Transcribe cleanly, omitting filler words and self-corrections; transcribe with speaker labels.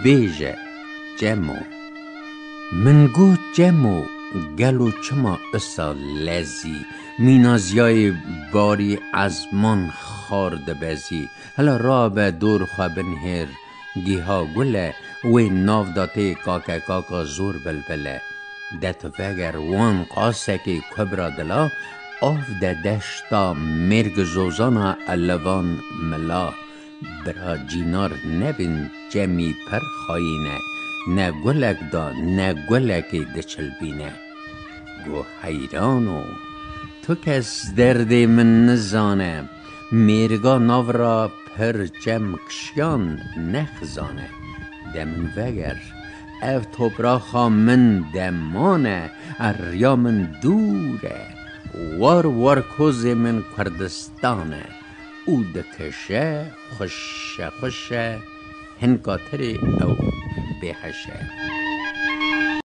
Speaker 1: بیجه جمو من گو جمو گلو چما اصا لزی مینازیای باری از من خارد بزی هلا را به دور خوابن هر گیها گله و ناف داته کاکا کاکا زور بلبله دت وگر وان قاسه که کبرا دلا آف ده دشتا مرگ زوزانا الوان ملا برا جینار نبین جمی پر خاینه نه گلک دا نه گلک دچل بینه گو حیرانو تو کس درد من نزانه میرگا ناو را پر جم کشیان نخزانه دمن وگر او توبراخا من دمانه اریا من دوره وار وار کوز من کردستانه او دکشه خوشه خوشه هنکاتری او بهشه